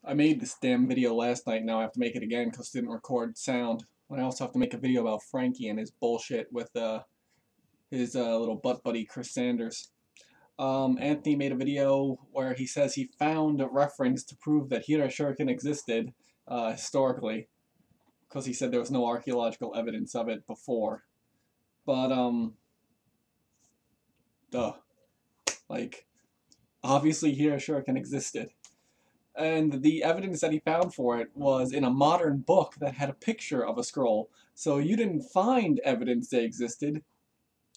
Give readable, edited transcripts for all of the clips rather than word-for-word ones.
I made this damn video last night, now I have to make it again because it didn't record sound. I also have to make a video about Frankie and his bullshit with his little butt buddy Chris Sanders. Anthony made a video where he says he found a reference to prove that Hira Shuriken existed historically, because he said there was no archaeological evidence of it before. But, duh. Like, obviously Hira Shuriken existed. And the evidence that he found for it was in a modern book that had a picture of a scroll. So you didn't find evidence they existed.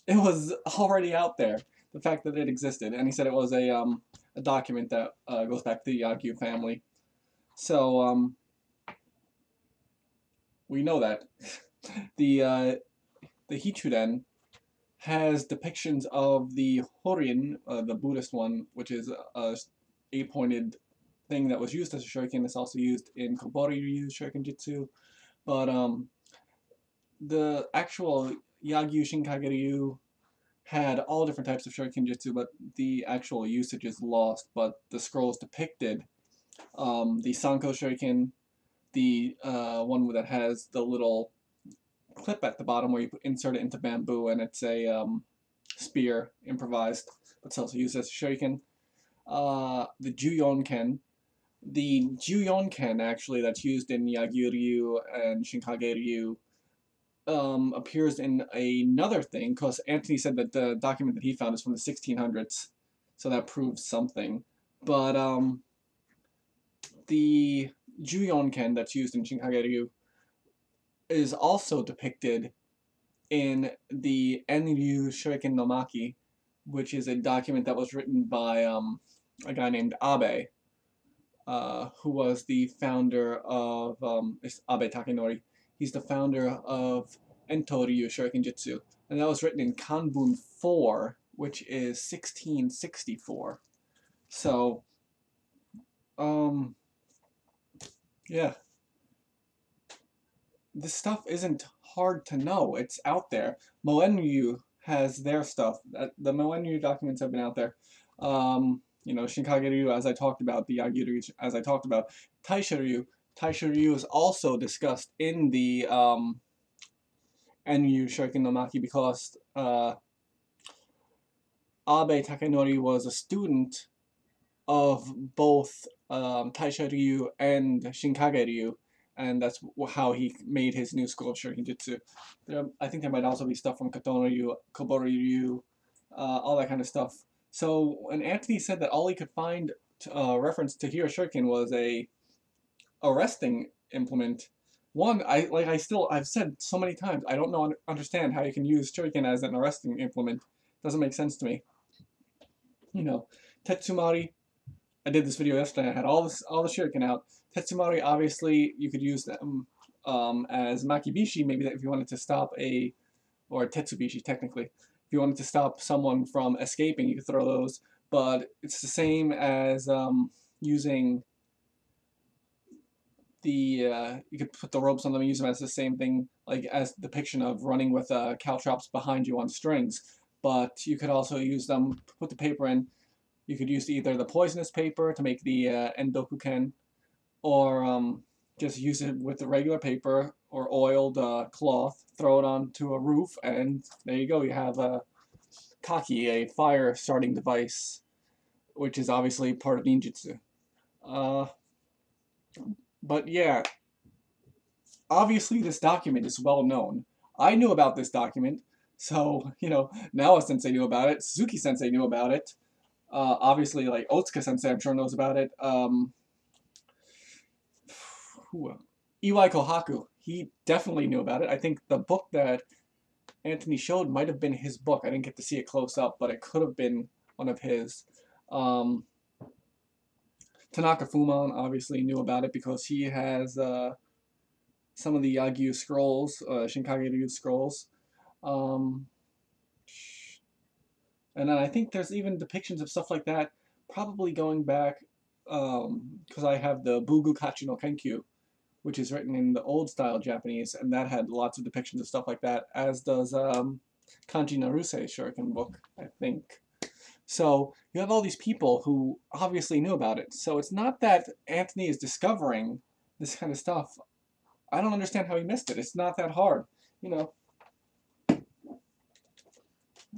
It was already out there, the fact that it existed. And he said it was a document that goes back to the Yagyu family. So we know that. The Hichuden has depictions of the Horin, the Buddhist one, which is a eight-pointed thing that was used as a shuriken. It's also used in Kobori-ryu shuriken jutsu. But the actual Yagyu Shinkage-ryu had all different types of shuriken jutsu, but the actual usage is lost. But the scrolls depicted the Sanko shuriken, the one that has the little clip at the bottom where you insert it into bamboo, and it's a spear, improvised, but it's also used as a shuriken. The Juyonken. The Juyonken, actually, that's used in Yagyu-ryu and Shinkage-ryu, appears in another thing, because Antony said that the document that he found is from the 1600s, so that proves something. But the Juyonken that's used in Shinkage-ryu is also depicted in the Enryu Shuriken no Maki, which is a document that was written by a guy named Abe, who was the founder of Abe Takenori. He's the founder of Entoryu Shuriken Jutsu, and that was written in Kanbun 4, which is 1664. So, yeah. This stuff isn't hard to know. It's out there. Moenryu has their stuff. The Moenryu documents have been out there. You know, Shinkage-ryu, as I talked about, the Yagyu-ryu, as I talked about. Taisho-ryu. Taisho-ryu is also discussed in the Enryu Shuriken no Maki because Abe Takenori was a student of both Taisho-ryu and Shinkage-ryu, and that's how he made his new school of Shuriken Jutsu. I think there might also be stuff from Katono-ryu, Kobori-ryu, all that kind of stuff. So when Antony said that all he could find reference to Hira Shuriken was a arresting implement, one, I've said so many times, I don't understand how you can use Shuriken as an arresting implement. Doesn't make sense to me. You know, Tetsumari, I did this video yesterday. I had all the shuriken out. Tetsumari, obviously, you could use them as makibishi, maybe if you wanted to stop or tetsubishi technically. If you wanted to stop someone from escaping, you could throw those. But it's the same as using the, you could put the ropes on them and use them as the same thing, like as the depiction of running with caltrops behind you on strings. But you could also use them, put the paper in. You could use either the poisonous paper to make the endokuken, or just use it with the regular paper or oiled cloth, throw it onto a roof, and there you go. You have a kaki, a fire starting device, which is obviously part of ninjutsu. But yeah, obviously this document is well known. I knew about this document, so, you know, Nawa-sensei knew about it, Suzuki-sensei knew about it. Obviously, like, Otsuka-sensei, I'm sure, knows about it. Iwai Kohaku, he definitely knew about it. I think the book that Antony showed might have been his book. I didn't get to see it close up, but it could have been one of his. Tanaka Fuman obviously knew about it because he has some of the Yagyu scrolls, Shinkage-ryu scrolls. And then I think there's even depictions of stuff like that, probably going back, because I have the Bugu Kachi no Kenkyu, which is written in the old style Japanese, and that had lots of depictions of stuff like that, as does Kanji Naruse Shuriken book, I think. So you have all these people who obviously knew about it. So it's not that Antony is discovering this kind of stuff. I don't understand how he missed it. It's not that hard. You know,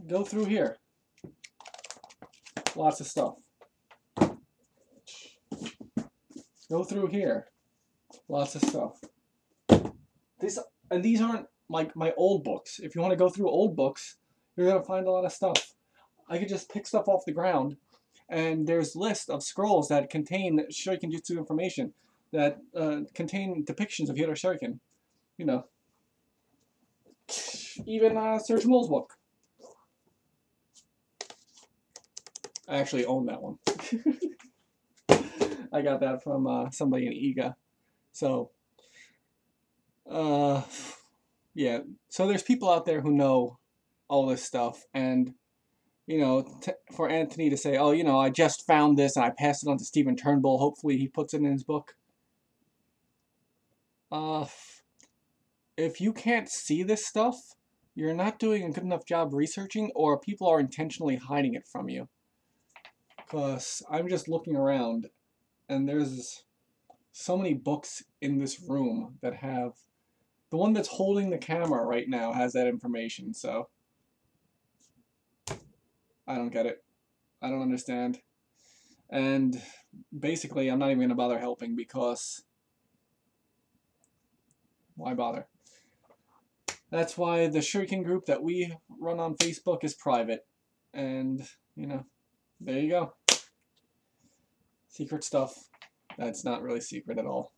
go through here. Lots of stuff. Go through here. Lots of stuff. These aren't like my old books. If you want to go through old books, you're going to find a lot of stuff. I could just pick stuff off the ground, and there's lists of scrolls that contain Shuriken Jutsu information, that contain depictions of Hiro Shuriken. You know, even Serge Mole's book. I actually own that one. I got that from somebody in Iga. So, yeah. So there's people out there who know all this stuff, and you know, for Antony to say, oh, you know, I just found this and I passed it on to Stephen Turnbull. Hopefully he puts it in his book. If you can't see this stuff, you're not doing a good enough job researching, or people are intentionally hiding it from you. Because I'm just looking around, and there's so many books in this room that have... The one that's holding the camera right now has that information, so... I don't get it. I don't understand. And basically, I'm not even going to bother helping because... Why bother? That's why the Shuriken group that we run on Facebook is private. And, you know, there you go. Secret stuff. That's not really secret at all.